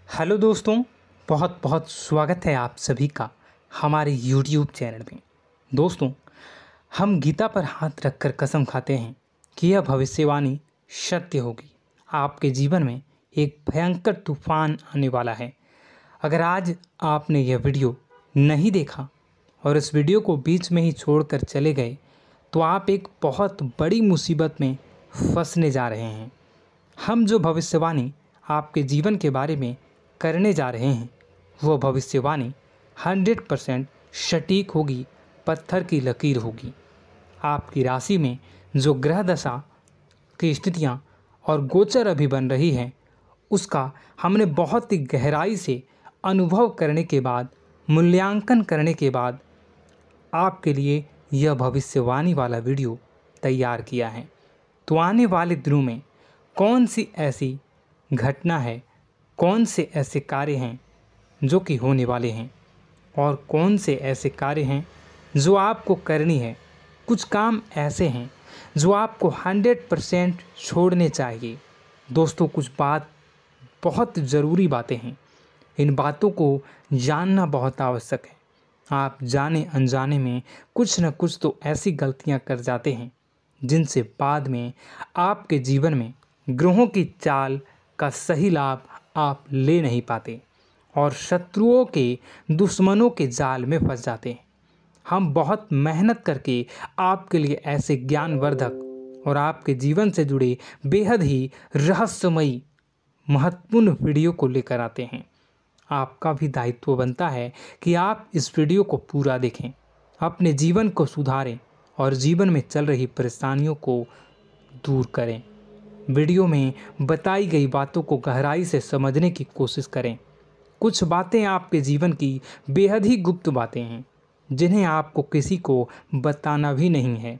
Hello दोस्तों, बहुत बहुत स्वागत है आप सभी का हमारे YouTube चैनल में। दोस्तों, हम गीता पर हाथ रखकर कसम खाते हैं कि यह भविष्यवाणी सत्य होगी। आपके जीवन में एक भयंकर तूफान आने वाला है। अगर आज आपने यह वीडियो नहीं देखा और इस वीडियो को बीच में ही छोड़कर चले गए तो आप एक बहुत बड़ी मुसीबत में फंसने जा रहे हैं। हम जो भविष्यवाणी आपके जीवन के बारे में करने जा रहे हैं वो भविष्यवाणी 100% सटीक होगी, पत्थर की लकीर होगी। आपकी राशि में जो ग्रह दशा की स्थितियाँ और गोचर अभी बन रही हैं उसका हमने बहुत ही गहराई से अनुभव करने के बाद, मूल्यांकन करने के बाद आपके लिए यह भविष्यवाणी वाला वीडियो तैयार किया है। तो आने वाले दिनों में कौन सी ऐसी घटना है, कौन से ऐसे कार्य हैं जो कि होने वाले हैं और कौन से ऐसे कार्य हैं जो आपको करनी है। कुछ काम ऐसे हैं जो आपको 100% छोड़ने चाहिए। दोस्तों, कुछ बात बहुत ज़रूरी बातें हैं। इन बातों को जानना बहुत आवश्यक है। आप जाने अनजाने में कुछ न कुछ तो ऐसी गलतियां कर जाते हैं जिनसे बाद में आपके जीवन में ग्रहों की चाल का सही लाभ आप ले नहीं पाते और शत्रुओं के, दुश्मनों के जाल में फंस जाते हैं। हम बहुत मेहनत करके आपके लिए ऐसे ज्ञानवर्धक और आपके जीवन से जुड़े बेहद ही रहस्यमयी महत्वपूर्ण वीडियो को लेकर आते हैं। आपका भी दायित्व बनता है कि आप इस वीडियो को पूरा देखें, अपने जीवन को सुधारें और जीवन में चल रही परेशानियों को दूर करें। वीडियो में बताई गई बातों को गहराई से समझने की कोशिश करें। कुछ बातें आपके जीवन की बेहद ही गुप्त बातें हैं जिन्हें आपको किसी को बताना भी नहीं है।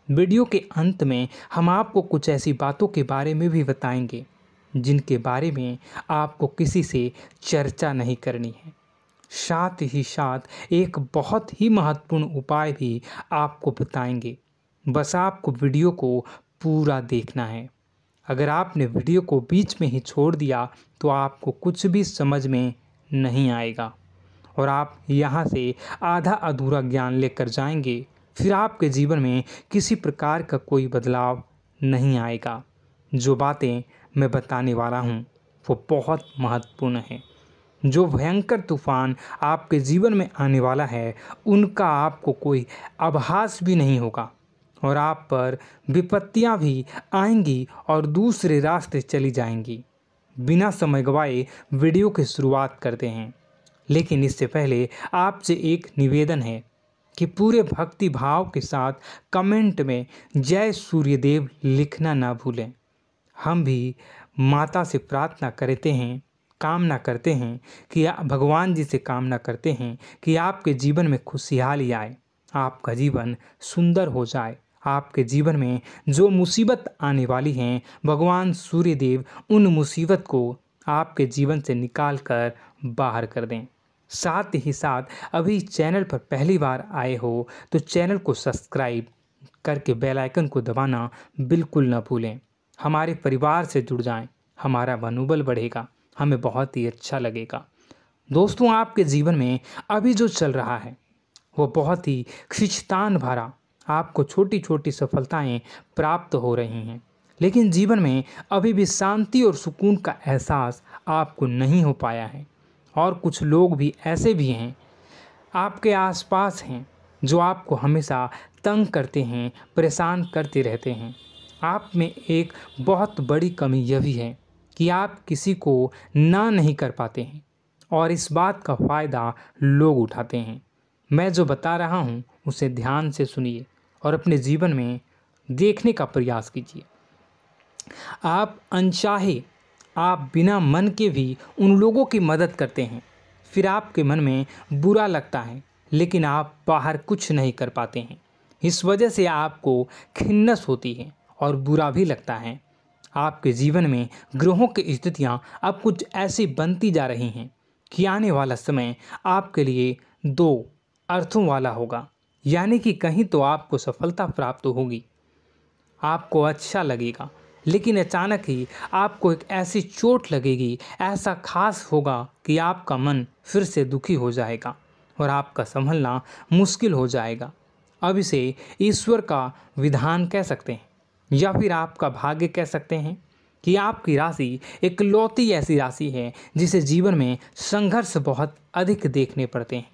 वीडियो के अंत में हम आपको कुछ ऐसी बातों के बारे में भी बताएंगे जिनके बारे में आपको किसी से चर्चा नहीं करनी है। साथ ही साथ एक बहुत ही महत्वपूर्ण उपाय भी आपको बताएंगे। बस आपको वीडियो को पूरा देखना है। अगर आपने वीडियो को बीच में ही छोड़ दिया तो आपको कुछ भी समझ में नहीं आएगा और आप यहाँ से आधा अधूरा ज्ञान लेकर जाएंगे। फिर आपके जीवन में किसी प्रकार का कोई बदलाव नहीं आएगा। जो बातें मैं बताने वाला हूँ वो बहुत महत्वपूर्ण है। जो भयंकर तूफान आपके जीवन में आने वाला है उनका आपको कोई आभास भी नहीं होगा और आप पर विपत्तियां भी आएंगी और दूसरे रास्ते चली जाएंगी। बिना समय गवाए वीडियो की शुरुआत करते हैं, लेकिन इससे पहले आपसे एक निवेदन है कि पूरे भक्ति भाव के साथ कमेंट में जय सूर्यदेव लिखना ना भूलें। हम भी माता से प्रार्थना करते हैं, कामना करते हैं कि भगवान जी से कामना करते हैं कि आपके जीवन में खुशहाली आए, आपका जीवन सुंदर हो जाए। आपके जीवन में जो मुसीबत आने वाली हैं भगवान सूर्यदेव उन मुसीबत को आपके जीवन से निकाल कर बाहर कर दें। साथ ही साथ अभी चैनल पर पहली बार आए हो तो चैनल को सब्सक्राइब करके बेल आइकन को दबाना बिल्कुल न भूलें। हमारे परिवार से जुड़ जाएं, हमारा मनोबल बढ़ेगा, हमें बहुत ही अच्छा लगेगा। दोस्तों, आपके जीवन में अभी जो चल रहा है वो बहुत ही खींचतान भरा, आपको छोटी छोटी सफलताएं प्राप्त हो रही हैं, लेकिन जीवन में अभी भी शांति और सुकून का एहसास आपको नहीं हो पाया है। और कुछ लोग भी ऐसे भी हैं आपके आसपास हैं जो आपको हमेशा तंग करते हैं, परेशान करते रहते हैं। आप में एक बहुत बड़ी कमी यह भी है कि आप किसी को ना नहीं कर पाते हैं और इस बात का फ़ायदा लोग उठाते हैं। मैं जो बता रहा हूँ उसे ध्यान से सुनिए और अपने जीवन में देखने का प्रयास कीजिए। आप अनचाहे, आप बिना मन के भी उन लोगों की मदद करते हैं, फिर आपके मन में बुरा लगता है लेकिन आप बाहर कुछ नहीं कर पाते हैं। इस वजह से आपको खिन्नस होती है और बुरा भी लगता है। आपके जीवन में ग्रहों की स्थितियाँ अब कुछ ऐसी बनती जा रही हैं कि आने वाला समय आपके लिए दो अर्थों वाला होगा। यानी कि कहीं तो आपको सफलता प्राप्त होगी, आपको अच्छा लगेगा, लेकिन अचानक ही आपको एक ऐसी चोट लगेगी, ऐसा खास होगा कि आपका मन फिर से दुखी हो जाएगा और आपका संभलना मुश्किल हो जाएगा। अब इसे ईश्वर का विधान कह सकते हैं या फिर आपका भाग्य कह सकते हैं कि आपकी राशि इकलौती ऐसी राशि है जिसे जीवन में संघर्ष बहुत अधिक देखने पड़ते हैं,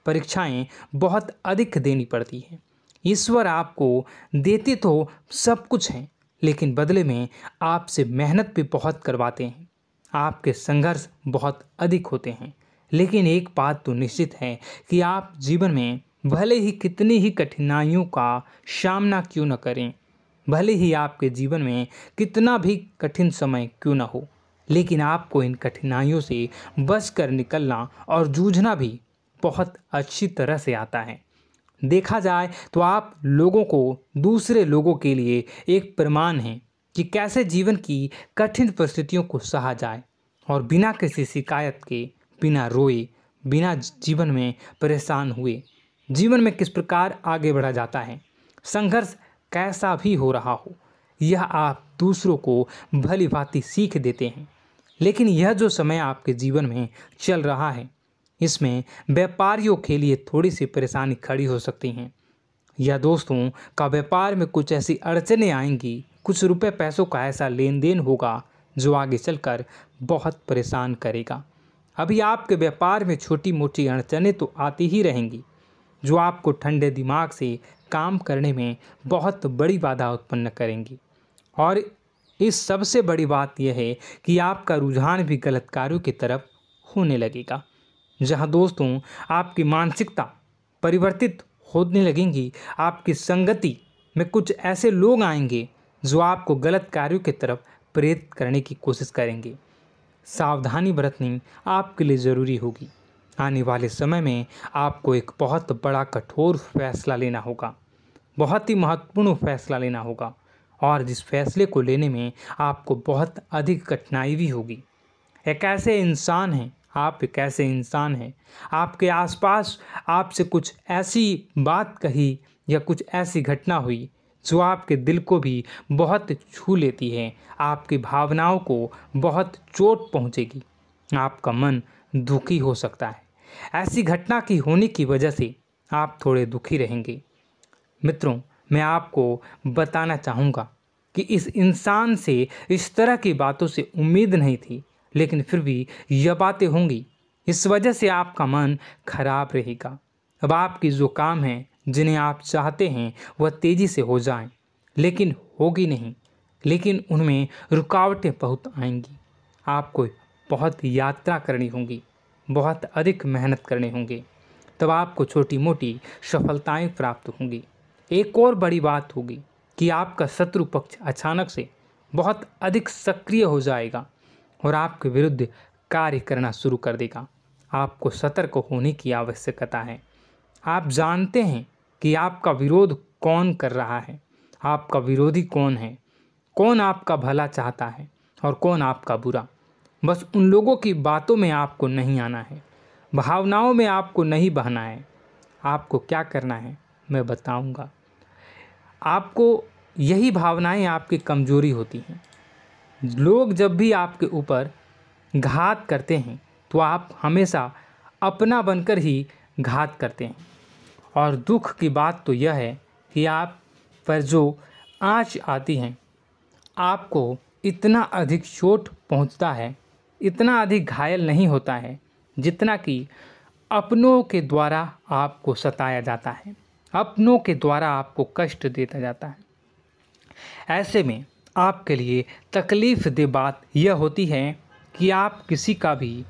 परीक्षाएं बहुत अधिक देनी पड़ती हैं। ईश्वर आपको देते तो सब कुछ हैं, लेकिन बदले में आपसे मेहनत भी बहुत करवाते हैं। आपके संघर्ष बहुत अधिक होते हैं, लेकिन एक बात तो निश्चित है कि आप जीवन में भले ही कितनी ही कठिनाइयों का सामना क्यों न करें, भले ही आपके जीवन में कितना भी कठिन समय क्यों न हो, लेकिन आपको इन कठिनाइयों से बचकर निकलना और जूझना भी बहुत अच्छी तरह से आता है। देखा जाए तो आप लोगों को दूसरे लोगों के लिए एक प्रमाण हैं कि कैसे जीवन की कठिन परिस्थितियों को सहा जाए और बिना किसी शिकायत के, बिना रोए, बिना जीवन में परेशान हुए जीवन में किस प्रकार आगे बढ़ा जाता है। संघर्ष कैसा भी हो रहा हो, यह आप दूसरों को भली भांति सीख देते हैं। लेकिन यह जो समय आपके जीवन में चल रहा है, इसमें व्यापारियों के लिए थोड़ी सी परेशानी खड़ी हो सकती हैं, या दोस्तों का व्यापार में कुछ ऐसी अड़चनें आएंगी, कुछ रुपए पैसों का ऐसा लेन देन होगा जो आगे चलकर बहुत परेशान करेगा। अभी आपके व्यापार में छोटी मोटी अड़चनें तो आती ही रहेंगी, जो आपको ठंडे दिमाग से काम करने में बहुत बड़ी बाधा उत्पन्न करेंगी। और इस सबसे बड़ी बात यह है कि आपका रुझान भी गलत कार्यों की तरफ होने लगेगा, जहां दोस्तों आपकी मानसिकता परिवर्तित होने लगेंगी। आपकी संगति में कुछ ऐसे लोग आएंगे जो आपको गलत कार्यों की तरफ प्रेरित करने की कोशिश करेंगे। सावधानी बरतनी आपके लिए ज़रूरी होगी। आने वाले समय में आपको एक बहुत बड़ा कठोर फैसला लेना होगा, बहुत ही महत्वपूर्ण फैसला लेना होगा, और जिस फैसले को लेने में आपको बहुत अधिक कठिनाई भी होगी। एक ऐसे इंसान हैं, आप एक ऐसे इंसान हैं, आपके आसपास आपसे कुछ ऐसी बात कही या कुछ ऐसी घटना हुई जो आपके दिल को भी बहुत छू लेती है, आपकी भावनाओं को बहुत चोट पहुंचेगी, आपका मन दुखी हो सकता है। ऐसी घटना की होने की वजह से आप थोड़े दुखी रहेंगे। मित्रों, मैं आपको बताना चाहूँगा कि इस इंसान से इस तरह की बातों से उम्मीद नहीं थी, लेकिन फिर भी यह बातें होंगी। इस वजह से आपका मन खराब रहेगा। अब आपकी जो काम है, जिन्हें आप चाहते हैं वह तेज़ी से हो जाएं, लेकिन होगी नहीं, लेकिन उनमें रुकावटें बहुत आएंगी। आपको बहुत यात्रा करनी होगी, बहुत अधिक मेहनत करने होंगे, तब आपको छोटी मोटी सफलताएं प्राप्त होंगी। एक और बड़ी बात होगी कि आपका शत्रु पक्ष अचानक से बहुत अधिक सक्रिय हो जाएगा और आपके विरुद्ध कार्य करना शुरू कर देगा। आपको सतर्क होने की आवश्यकता है। आप जानते हैं कि आपका विरोध कौन कर रहा है, आपका विरोधी कौन है, कौन आपका भला चाहता है और कौन आपका बुरा। बस उन लोगों की बातों में आपको नहीं आना है, भावनाओं में आपको नहीं बहना है। आपको क्या करना है मैं बताऊंगा। आपको यही भावनाएं आपकी कमजोरी होती हैं। लोग जब भी आपके ऊपर घात करते हैं तो आप हमेशा अपना बनकर ही घात करते हैं। और दुख की बात तो यह है कि आप पर जो आँच आती है, आपको इतना अधिक चोट पहुंचता है, इतना अधिक घायल नहीं होता है जितना कि अपनों के द्वारा आपको सताया जाता है, अपनों के द्वारा आपको कष्ट देता जाता है। ऐसे में आपके लिए तकलीफ दे बात यह होती है कि आप किसी का भी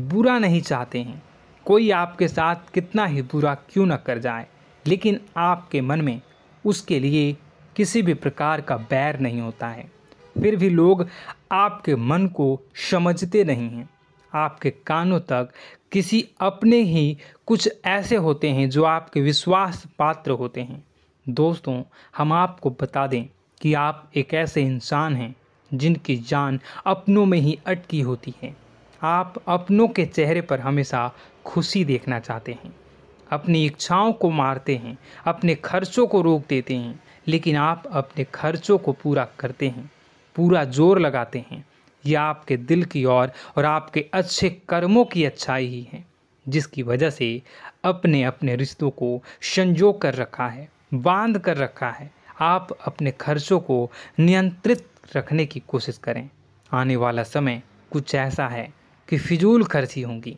बुरा नहीं चाहते हैं। कोई आपके साथ कितना ही बुरा क्यों न कर जाए, लेकिन आपके मन में उसके लिए किसी भी प्रकार का बैर नहीं होता है। फिर भी लोग आपके मन को समझते नहीं हैं। आपके कानों तक किसी अपने ही कुछ ऐसे होते हैं जो आपके विश्वास पात्र होते हैं। दोस्तों, हम आपको बता दें कि आप एक ऐसे इंसान हैं जिनकी जान अपनों में ही अटकी होती है। आप अपनों के चेहरे पर हमेशा खुशी देखना चाहते हैं, अपनी इच्छाओं को मारते हैं, अपने खर्चों को रोक देते हैं, लेकिन आप अपने खर्चों को पूरा करते हैं, पूरा जोर लगाते हैं, यह आपके दिल की और आपके अच्छे कर्मों की अच्छाई ही है, जिसकी वजह से अपने अपने रिश्तों को संजो कर रखा है, बांध कर रखा है। आप अपने खर्चों को नियंत्रित रखने की कोशिश करें। आने वाला समय कुछ ऐसा है कि फिजूल खर्ची होंगी।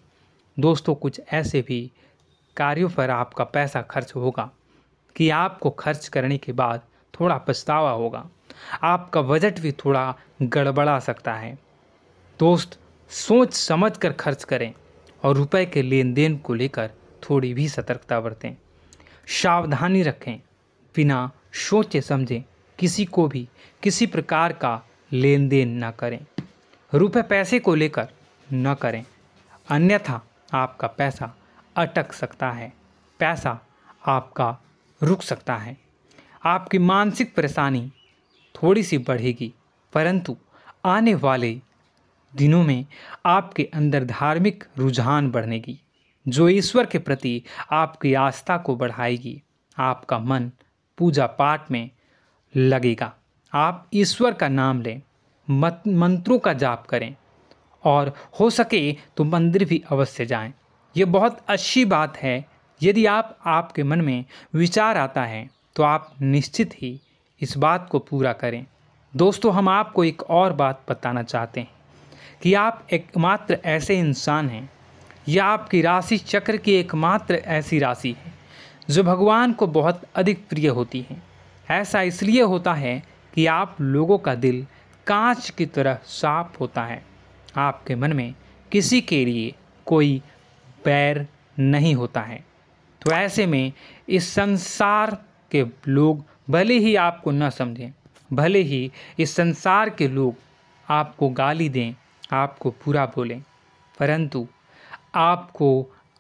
दोस्तों, कुछ ऐसे भी कार्यों पर आपका पैसा खर्च होगा कि आपको खर्च करने के बाद थोड़ा पछतावा होगा। आपका बजट भी थोड़ा गड़बड़ा सकता है। दोस्त, सोच समझ कर खर्च करें और रुपए के लेन देन को लेकर थोड़ी भी सतर्कता बरतें। सावधानी रखें, बिना सोचे समझे किसी को भी किसी प्रकार का लेन देन न करें। रुपए पैसे को लेकर न करें, अन्यथा आपका पैसा अटक सकता है, पैसा आपका रुक सकता है। आपकी मानसिक परेशानी थोड़ी सी बढ़ेगी, परंतु आने वाले दिनों में आपके अंदर धार्मिक रुझान बढ़ेगी, जो ईश्वर के प्रति आपकी आस्था को बढ़ाएगी। आपका मन पूजा पाठ में लगेगा। आप ईश्वर का नाम लें, मंत्रों का जाप करें और हो सके तो मंदिर भी अवश्य जाएं। ये बहुत अच्छी बात है। यदि आपके मन में विचार आता है तो आप निश्चित ही इस बात को पूरा करें। दोस्तों, हम आपको एक और बात बताना चाहते हैं कि आप एकमात्र ऐसे इंसान हैं, यह आपकी राशि चक्र की एकमात्र ऐसी राशि है जो भगवान को बहुत अधिक प्रिय होती है। ऐसा इसलिए होता है कि आप लोगों का दिल कांच की तरह साफ होता है। आपके मन में किसी के लिए कोई बैर नहीं होता है। तो ऐसे में इस संसार के लोग भले ही आपको न समझें, भले ही इस संसार के लोग आपको गाली दें, आपको बुरा बोलें, परंतु आपको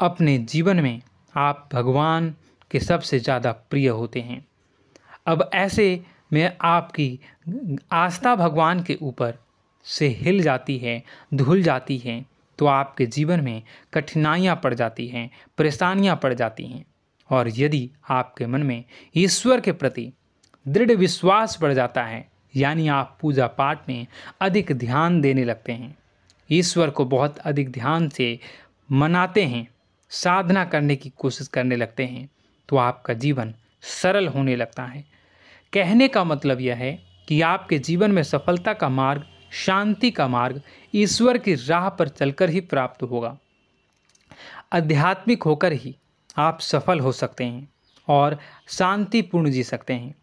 अपने जीवन में आप भगवान के सबसे ज़्यादा प्रिय होते हैं। अब ऐसे में आपकी आस्था भगवान के ऊपर से हिल जाती है, धुल जाती है, तो आपके जीवन में कठिनाइयाँ पड़ जाती हैं, परेशानियाँ पड़ जाती हैं। और यदि आपके मन में ईश्वर के प्रति दृढ़ विश्वास बढ़ जाता है, यानी आप पूजा पाठ में अधिक ध्यान देने लगते हैं, ईश्वर को बहुत अधिक ध्यान से मनाते हैं, साधना करने की कोशिश करने लगते हैं, तो आपका जीवन सरल होने लगता है। कहने का मतलब यह है कि आपके जीवन में सफलता का मार्ग, शांति का मार्ग ईश्वर की राह पर चलकर ही प्राप्त होगा। आध्यात्मिक होकर ही आप सफल हो सकते हैं और शांतिपूर्ण जी सकते हैं।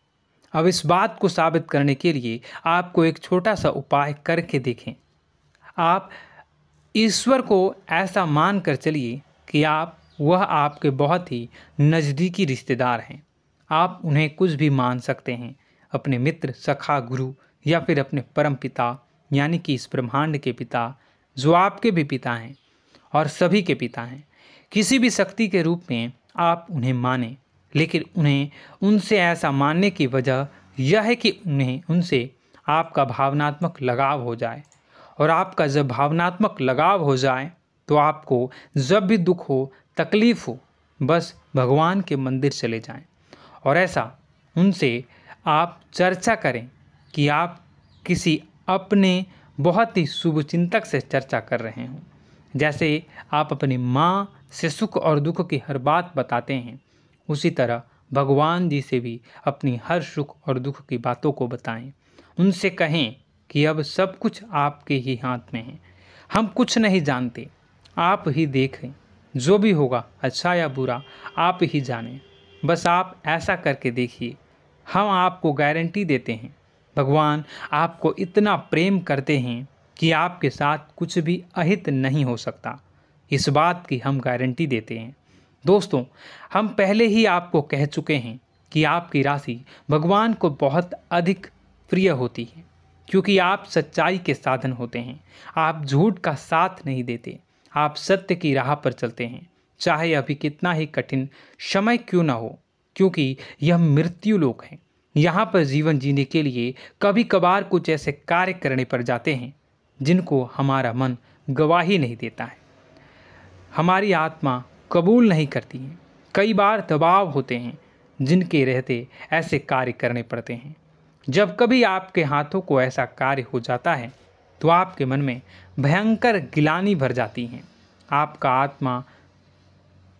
अब इस बात को साबित करने के लिए आपको एक छोटा सा उपाय करके देखें। आप ईश्वर को ऐसा मान कर चलिए कि वह आपके बहुत ही नज़दीकी रिश्तेदार हैं। आप उन्हें कुछ भी मान सकते हैं, अपने मित्र, सखा, गुरु या फिर अपने परम पिता, यानी कि इस ब्रह्मांड के पिता, जो आपके भी पिता हैं और सभी के पिता हैं। किसी भी शक्ति के रूप में आप उन्हें मानें, लेकिन उन्हें उनसे ऐसा मानने की वजह यह है कि उनसे आपका भावनात्मक लगाव हो जाए। और आपका जब भावनात्मक लगाव हो जाए तो आपको जब भी दुख हो, तकलीफ़ हो, बस भगवान के मंदिर चले जाएं और ऐसा उनसे आप चर्चा करें कि आप किसी अपने बहुत ही शुभचिंतक से चर्चा कर रहे हों। जैसे आप अपनी माँ से सुख और दुख की हर बात बताते हैं, उसी तरह भगवान जी से भी अपनी हर सुख और दुख की बातों को बताएं। उनसे कहें कि अब सब कुछ आपके ही हाथ में है, हम कुछ नहीं जानते, आप ही देखें, जो भी होगा अच्छा या बुरा आप ही जानें। बस आप ऐसा करके देखिए, हम आपको गारंटी देते हैं भगवान आपको इतना प्रेम करते हैं कि आपके साथ कुछ भी अहित नहीं हो सकता। इस बात की हम गारंटी देते हैं। दोस्तों, हम पहले ही आपको कह चुके हैं कि आपकी राशि भगवान को बहुत अधिक प्रिय होती है, क्योंकि आप सच्चाई के साधन होते हैं। आप झूठ का साथ नहीं देते, आप सत्य की राह पर चलते हैं, चाहे अभी कितना ही कठिन समय क्यों ना हो, क्योंकि यह मृत्यु लोक है। यहाँ पर जीवन जीने के लिए कभी कभार कुछ ऐसे कार्य करने पड़ जाते हैं जिनको हमारा मन गवाही नहीं देता है, हमारी आत्मा कबूल नहीं करती है। कई बार दबाव होते हैं जिनके रहते ऐसे कार्य करने पड़ते हैं। जब कभी आपके हाथों को ऐसा कार्य हो जाता है तो आपके मन में भयंकर गिलानी भर जाती है। आपका आत्मा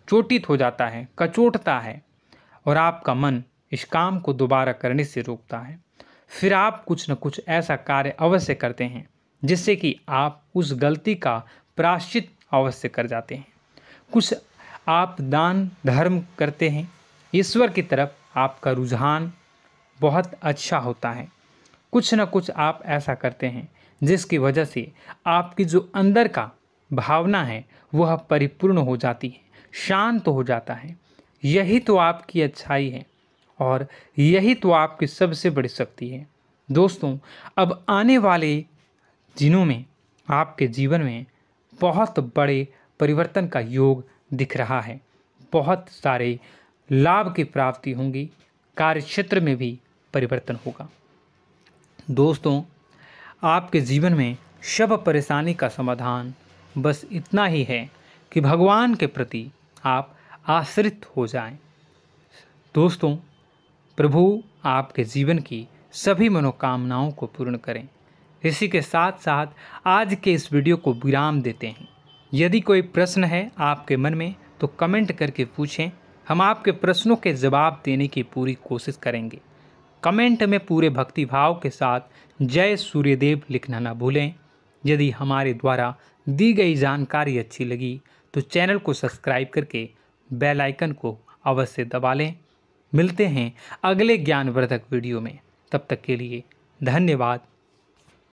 चोटित हो जाता है, कचोटता है और आपका मन इस काम को दोबारा करने से रोकता है। फिर आप कुछ न कुछ ऐसा कार्य अवश्य करते हैं जिससे कि आप उस गलती का प्रायश्चित अवश्य कर जाते हैं। कुछ आप दान धर्म करते हैं। ईश्वर की तरफ आपका रुझान बहुत अच्छा होता है। कुछ न कुछ आप ऐसा करते हैं जिसकी वजह से आपकी जो अंदर का भावना है वह परिपूर्ण हो जाती है, शांत हो जाता है। यही तो आपकी अच्छाई है और यही तो आपकी सबसे बड़ी शक्ति है। दोस्तों, अब आने वाले दिनों में आपके जीवन में बहुत बड़े परिवर्तन का योग दिख रहा है। बहुत सारे लाभ की प्राप्ति होंगी, कार्यक्षेत्र में भी परिवर्तन होगा। दोस्तों, आपके जीवन में सब परेशानी का समाधान बस इतना ही है कि भगवान के प्रति आप आश्रित हो जाएं। दोस्तों, प्रभु आपके जीवन की सभी मनोकामनाओं को पूर्ण करें। इसी के साथ साथ आज के इस वीडियो को विराम देते हैं। यदि कोई प्रश्न है आपके मन में तो कमेंट करके पूछें, हम आपके प्रश्नों के जवाब देने की पूरी कोशिश करेंगे। कमेंट में पूरे भक्तिभाव के साथ जय सूर्यदेव लिखना ना भूलें। यदि हमारे द्वारा दी गई जानकारी अच्छी लगी तो चैनल को सब्सक्राइब करके बेल आइकन को अवश्य दबा लें। मिलते हैं अगले ज्ञानवर्धक वीडियो में। तब तक के लिए धन्यवाद।